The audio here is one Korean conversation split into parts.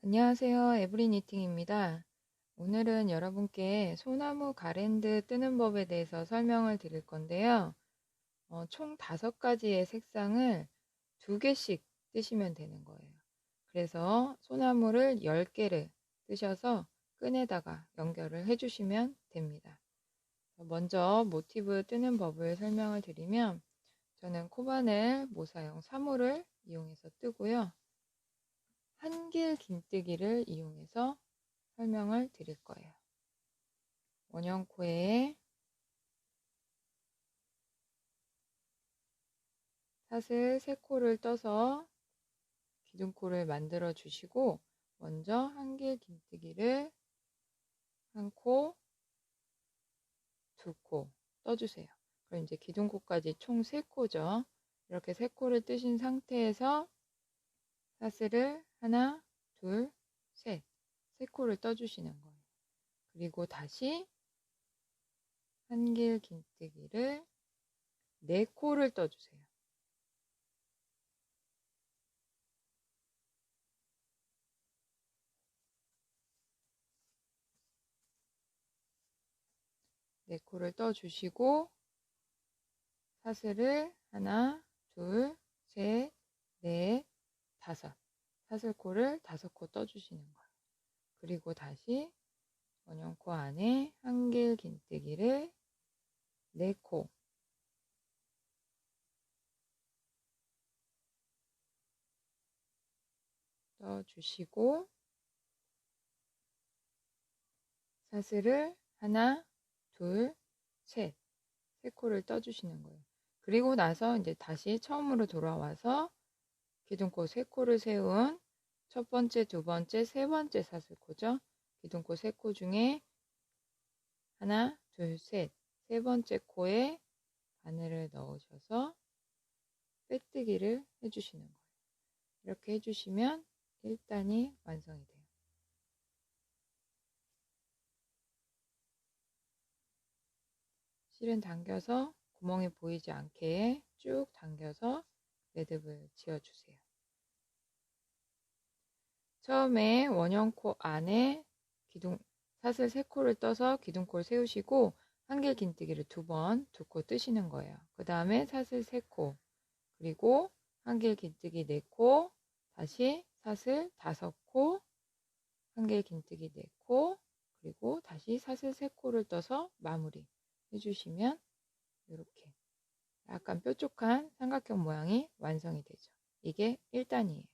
안녕하세요. 에브리 니팅입니다. 오늘은 여러분께 소나무 가랜드 뜨는 법에 대해서 설명을 드릴 건데요. 총 5가지의 색상을 2개씩 뜨시면 되는 거예요. 그래서 소나무를 10개를 뜨셔서 끈에다가 연결을 해주시면 됩니다. 먼저 모티브 뜨는 법을 설명을 드리면 저는 코바늘 모사용 사물을 이용해서 뜨고요. 한길 긴뜨기를 이용해서 설명을 드릴 거예요. 원형코에 사슬 3코를 떠서 기둥코를 만들어 주시고, 먼저 한길 긴뜨기를 1코, 2코 떠주세요. 그럼 이제 기둥코까지 총 3코죠. 이렇게 3코를 뜨신 상태에서 사슬을 하나, 둘, 셋, 3코를 떠주시는 거예요. 그리고 다시 한길 긴뜨기를 4코를 떠주세요. 네 코를 떠주시고 사슬을 하나, 둘, 셋, 넷, 다섯, 사슬코를 5코 떠주시는 거예요. 그리고 다시 원형코 안에 한길 긴뜨기를 4코 떠주시고 사슬을 하나, 둘, 셋, 3코를 떠주시는 거예요. 그리고 나서 이제 다시 처음으로 돌아와서 기둥코 3코를 세운 첫 번째, 두 번째, 세 번째 사슬코죠. 기둥코 3코 중에 하나, 둘, 셋, 세 번째 코에 바늘을 넣으셔서 빼뜨기를 해주시는 거예요. 이렇게 해주시면 1단이 완성이 돼요. 실은 당겨서 구멍이 보이지 않게 쭉 당겨서 매듭을 지어주세요. 처음에 원형코 안에 사슬 3코를 떠서 기둥코를 세우시고 한길 긴뜨기를 2번, 2코 뜨시는 거예요. 그 다음에 사슬 3코, 그리고 한길 긴뜨기 4코, 다시 사슬 5코, 한길 긴뜨기 4코, 그리고 다시 사슬 3코를 떠서 마무리 해주시면 이렇게 약간 뾰족한 삼각형 모양이 완성이 되죠. 이게 1단이에요.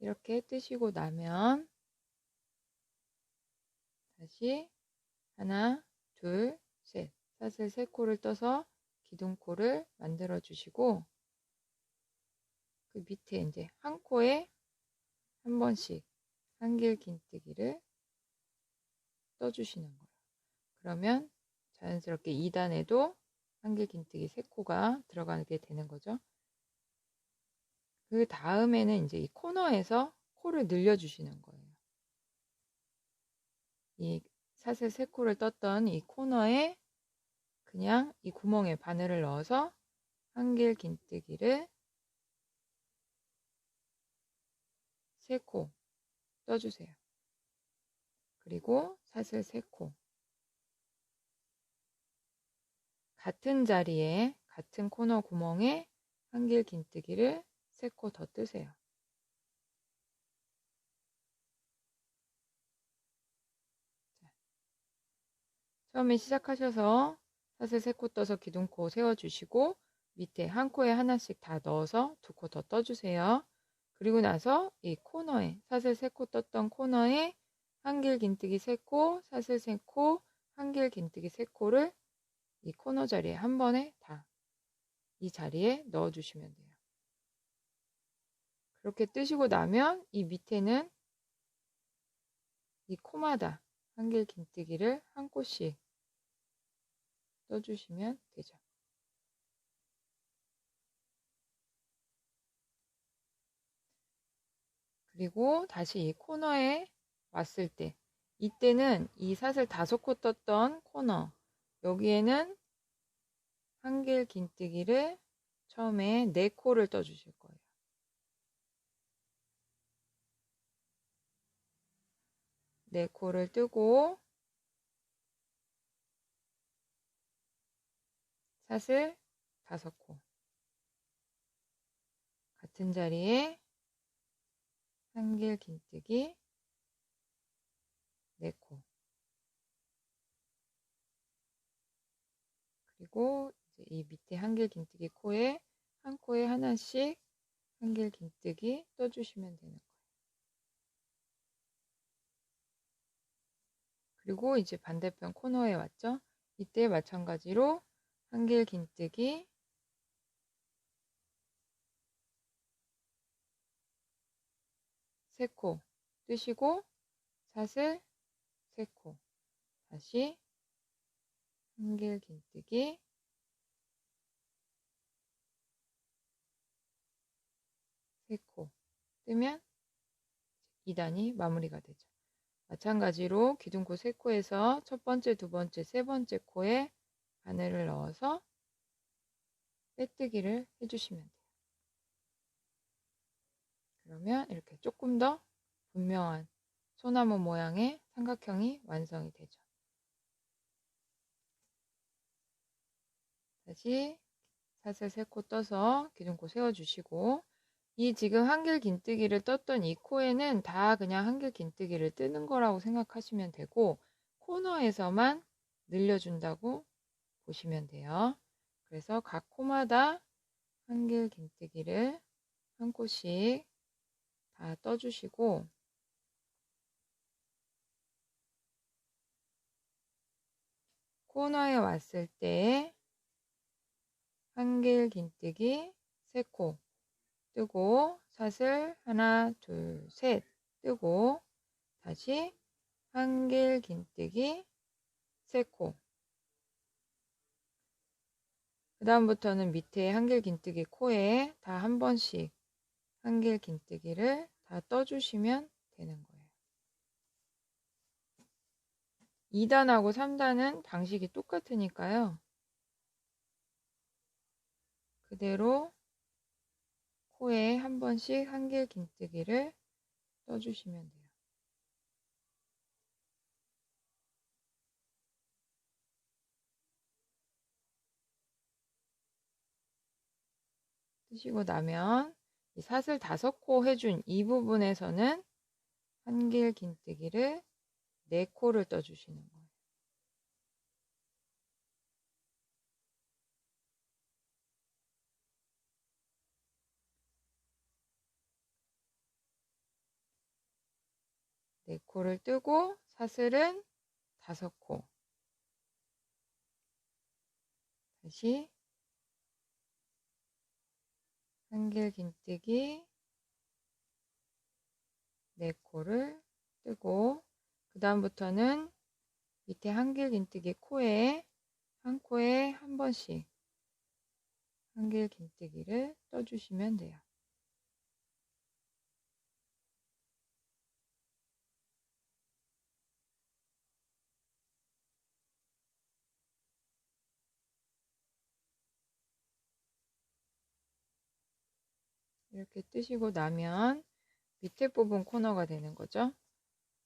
이렇게 뜨시고 나면 다시 하나, 둘, 셋, 사슬 3코를 떠서 기둥코를 만들어 주시고 그 밑에 이제 한 코에 한 번씩 한길 긴뜨기를 떠주시는 거예요. 그러면 자연스럽게 2단에도 한길 긴뜨기 3코가 들어가게 되는 거죠. 그 다음에는 이제 이 코너에서 코를 늘려주시는 거예요. 이 사슬 3코를 떴던 이 코너에 그냥 이 구멍에 바늘을 넣어서 한길 긴뜨기를 3코 떠주세요. 그리고 사슬 3코 같은 자리에 같은 코너 구멍에 한길 긴뜨기를 3코 더 뜨세요. 처음에 시작하셔서 사슬 3코 떠서 기둥코 세워주시고 밑에 한 코에 하나씩 다 넣어서 2코 더 떠주세요. 그리고 나서 이 코너에 사슬 3코 떴던 코너에 한길 긴뜨기 3코, 사슬 3코, 한길 긴뜨기 3코를 이 코너 자리에 한 번에 다 이 자리에 넣어주시면 돼요. 그렇게 뜨시고 나면 이 밑에는 이 코마다 한길 긴뜨기를 한 코씩 떠주시면 되죠. 그리고 다시 이 코너에 왔을 때 이때는 이 사슬 5코 떴던 코너 여기에는 한길 긴뜨기를 처음에 4코를 떠주실 거예요. 4코를 뜨고 사슬 5코, 같은 자리에 한길 긴뜨기 4코, 그리고 이제 이 밑에 한길 긴뜨기 코에 한 코에 하나씩 한길 긴뜨기 떠주시면 되는 거예요. 그리고 이제 반대편 코너에 왔죠? 이때 마찬가지로 한길 긴뜨기 3코 뜨시고 사슬 3코, 다시 한길 긴뜨기 3코 뜨면 2단이 마무리가 되죠. 마찬가지로 기둥코 3코에서 첫 번째, 두 번째, 세 번째 코에 바늘을 넣어서 빼뜨기를 해주시면 돼요. 그러면 이렇게 조금 더 분명한 소나무 모양의 삼각형이 완성이 되죠. 다시 사슬 3코 떠서 기둥코 세워주시고, 이 지금 한길 긴뜨기를 떴던 이 코에는 다 그냥 한길 긴뜨기를 뜨는 거라고 생각하시면 되고, 코너에서만 늘려준다고 보시면 돼요. 그래서 각 코마다 한길 긴뜨기를 한 코씩 다 떠주시고, 코너에 왔을 때 한길 긴뜨기 3코 뜨고 사슬 하나, 둘, 셋 뜨고 다시 한길 긴뜨기 3코, 그 다음부터는 밑에 한길 긴뜨기 코에 다 한 번씩 한길 긴뜨기를 다 떠주시면 되는 거예요. 2단하고 3단은 방식이 똑같으니까요. 그대로 코에 한 번씩 한길 긴뜨기를 떠주시면 돼요. 뜨시고 나면 이 사슬 5코 해준 이 부분에서는 한길 긴뜨기를 4코를 떠주시는 거예요. 네 코를 뜨고 사슬은 5코, 다시 한길 긴뜨기 4코를 뜨고, 그 다음부터는 밑에 한길 긴뜨기 코에 한 코에 한 번씩 한길 긴뜨기를 떠주시면 돼요. 이렇게 뜨시고 나면 밑에 부분 코너가 되는 거죠.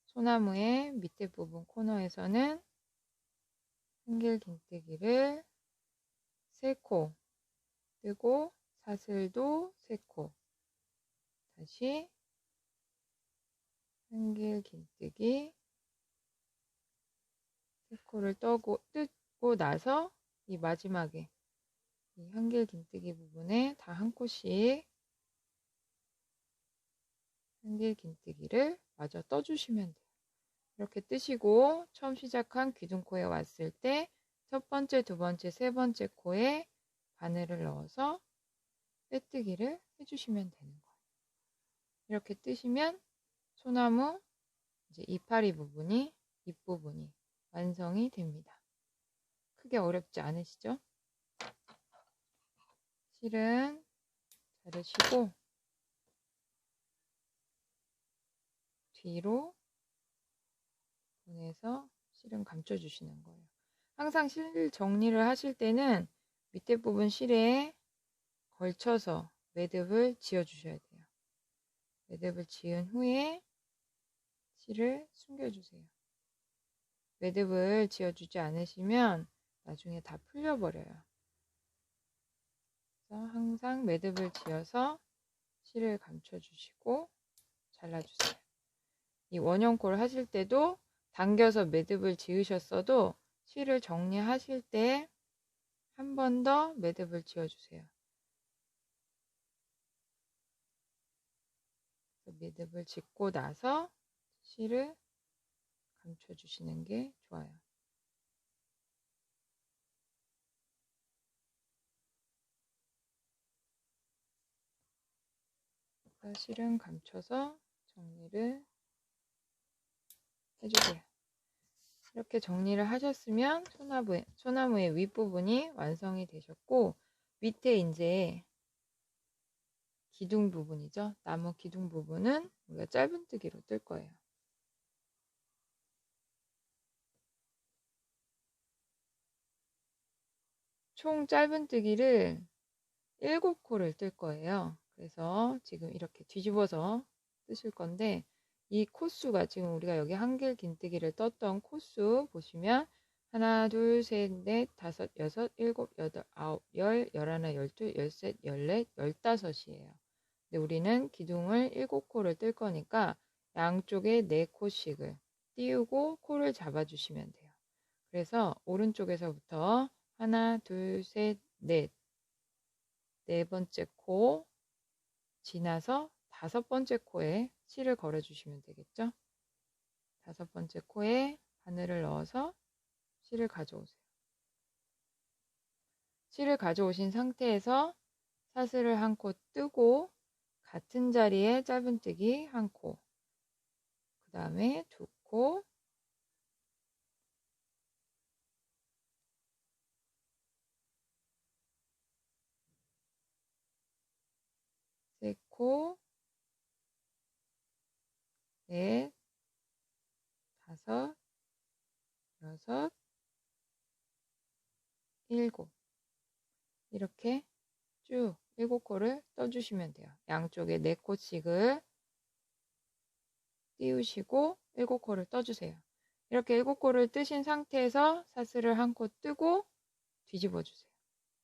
소나무의 밑에 부분 코너에서는 한길 긴뜨기를 3코 뜨고 사슬도 3코, 다시 한길 긴뜨기 3코를 뜨고 나서 이 마지막에 이 한길 긴뜨기 부분에 다 한 코씩 한길 긴뜨기를 마저 떠주시면 돼요. 이렇게 뜨시고 처음 시작한 기둥코에 왔을 때 첫 번째, 두 번째, 세 번째 코에 바늘을 넣어서 빼뜨기를 해주시면 되는 거예요. 이렇게 뜨시면 소나무 이제 이파리 부분이, 잎부분이 완성이 됩니다. 크게 어렵지 않으시죠? 실은 자르시고 뒤로 보내서 실은 감춰주시는 거예요. 항상 실 정리를 하실 때는 밑에 부분 실에 걸쳐서 매듭을 지어 주셔야 돼요. 매듭을 지은 후에 실을 숨겨주세요. 매듭을 지어주지 않으시면 나중에 다 풀려버려요. 그래서 항상 매듭을 지어서 실을 감춰주시고 잘라주세요. 이 원형콜 하실 때도 당겨서 매듭을 지으셨어도 실을 정리하실 때 한 번 더 매듭을 지어주세요. 매듭을 짓고 나서 실을 감춰주시는 게 좋아요. 실은 감춰서 정리를 해주세요. 이렇게 정리를 하셨으면 소나무의 윗부분이 완성이 되셨고, 밑에 이제 기둥 부분이죠. 나무 기둥 부분은 우리가 짧은뜨기로 뜰 거예요. 총 짧은뜨기를 7코를 뜰 거예요. 그래서 지금 이렇게 뒤집어서 뜨실 건데, 이 코수가 지금 우리가 여기 한길 긴뜨기를 떴던 코수 보시면 하나, 둘, 셋, 넷, 다섯, 여섯, 일곱, 여덟, 아홉, 열, 열하나, 열둘, 열셋, 열넷, 15이에요. 근데 우리는 기둥을 7코를 뜰 거니까 양쪽에 4코씩을 띄우고 코를 잡아주시면 돼요. 그래서 오른쪽에서부터 하나, 둘, 셋, 넷, 4번째 코 지나서 5번째 코에 실을 걸어주시면 되겠죠? 5번째 코에 바늘을 넣어서 실을 가져오세요. 실을 가져오신 상태에서 사슬을 1코 뜨고 같은 자리에 짧은뜨기 1코, 그 다음에 2코, 세 코, 넷, 다섯, 여섯, 일곱, 이렇게 쭉 7코를 떠주시면 돼요. 양쪽에 4코씩을 띄우시고 7코를 떠주세요. 이렇게 7코를 뜨신 상태에서 사슬을 1코 뜨고 뒤집어 주세요.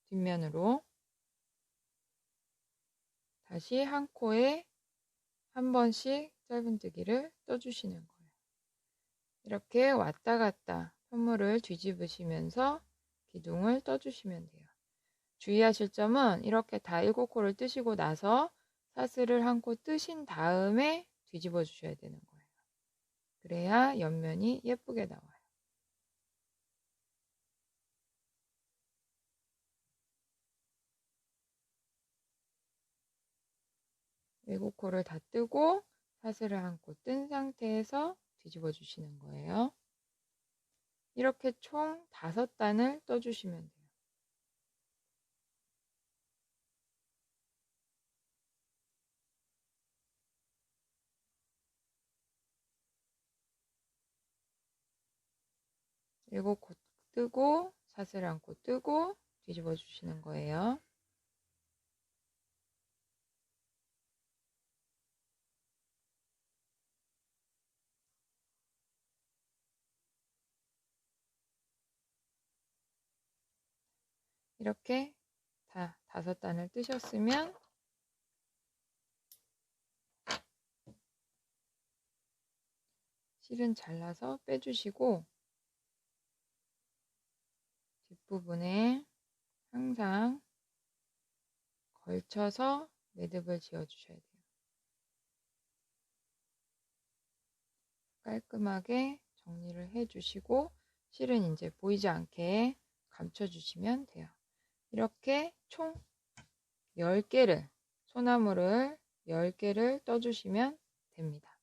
뒷면으로 다시 1코에 한 번씩 짧은뜨기를 떠주시는 거예요. 이렇게 왔다 갔다 편물을 뒤집으시면서 기둥을 떠주시면 돼요. 주의하실 점은 이렇게 다 7코를 뜨시고 나서 사슬을 1코 뜨신 다음에 뒤집어 주셔야 되는 거예요. 그래야 옆면이 예쁘게 나와요. 7코를 다 뜨고 사슬을 1코 뜬 상태에서 뒤집어 주시는 거예요. 이렇게 총 5단을 떠주시면 돼요. 일곱 코 뜨고 사슬 1코 뜨고 뒤집어 주시는 거예요. 이렇게 다 5단을 뜨셨으면 실은 잘라서 빼주시고 뒷부분에 항상 걸쳐서 매듭을 지어 주셔야 돼요. 깔끔하게 정리를 해 주시고 실은 이제 보이지 않게 감춰 주시면 돼요. 이렇게 총 10개를 소나무를 10개를 떠주시면 됩니다.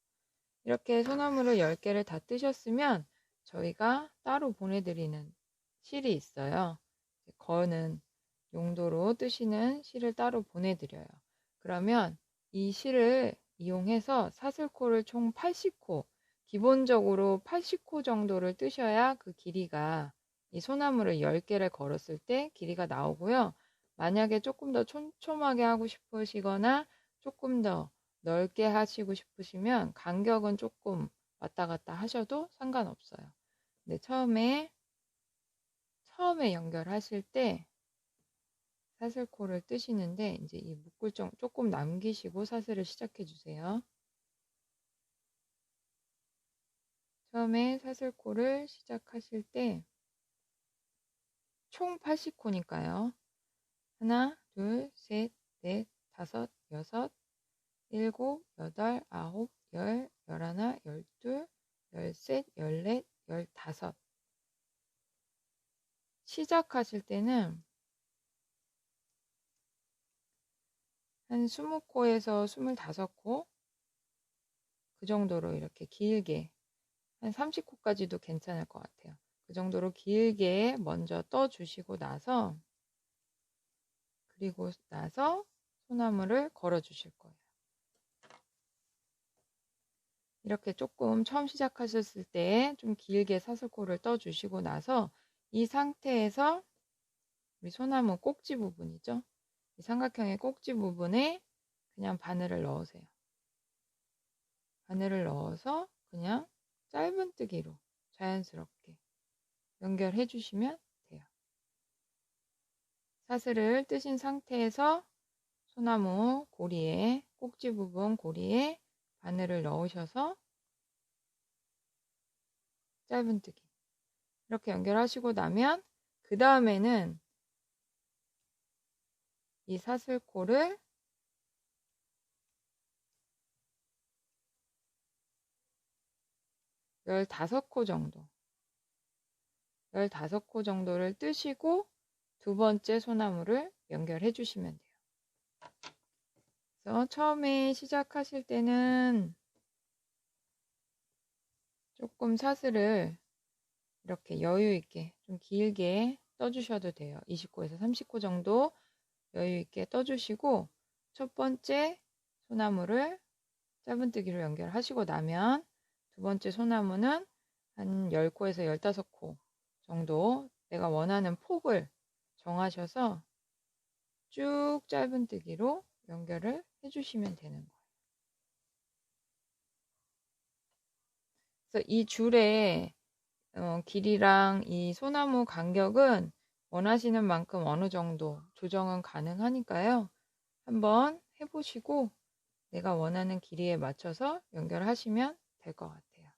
이렇게 소나무를 10개를 다 뜨셨으면 저희가 따로 보내드리는 실이 있어요. 거는 용도로 뜨시는 실을 따로 보내드려요. 그러면 이 실을 이용해서 사슬코를 총 80코, 기본적으로 80코 정도를 뜨셔야 그 길이가 이 소나무를 10개를 걸었을 때 길이가 나오고요. 만약에 조금 더 촘촘하게 하고 싶으시거나 조금 더 넓게 하시고 싶으시면 간격은 조금 왔다 갔다 하셔도 상관없어요. 근데 처음에 연결하실 때 사슬코를 뜨시는데 이제 이 묶을 조금 남기시고 사슬을 시작해 주세요. 처음에 사슬코를 시작하실 때 총 80코니까요. 하나, 둘, 셋, 넷, 다섯, 여섯, 일곱, 여덟, 아홉, 열, 열하나, 열둘, 열셋, 열넷, 열다섯. 시작하실 때는 한 20코에서 25코 그 정도로 이렇게 길게 한 30코까지도 괜찮을 것 같아요. 그 정도로 길게 먼저 떠주시고 나서 그리고 나서 소나무를 걸어 주실 거예요. 이렇게 조금 처음 시작하셨을 때 좀 길게 사슬코를 떠주시고 나서 이 상태에서 우리 소나무 꼭지 부분이죠. 이 삼각형의 꼭지 부분에 그냥 바늘을 넣으세요. 바늘을 넣어서 그냥 짧은뜨기로 자연스럽게 연결해 주시면 돼요. 사슬을 뜨신 상태에서 소나무 고리에 꼭지 부분 고리에 바늘을 넣으셔서 짧은뜨기 이렇게 연결하시고 나면 그 다음에는 이 사슬코를 열다섯 코 정도를 뜨시고 두 번째 소나무를 연결해 주시면 돼요. 그래서 처음에 시작하실 때는 조금 사슬을 이렇게 여유 있게 좀 길게 떠주셔도 돼요. 20코에서 30코 정도 여유 있게 떠주시고 첫 번째 소나무를 짧은뜨기로 연결하시고 나면 두 번째 소나무는 한 10코에서 15코 정도 내가 원하는 폭을 정하셔서 쭉 짧은뜨기로 연결을 해주시면 되는 거예요. 그래서 이 줄의 길이랑 이 소나무 간격은 원하시는 만큼 어느 정도 조정은 가능하니까요. 한번 해보시고 내가 원하는 길이에 맞춰서 연결하시면 될 것 같아요.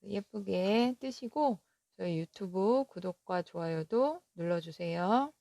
예쁘게 뜨시고 저희 유튜브 구독과 좋아요도 눌러주세요.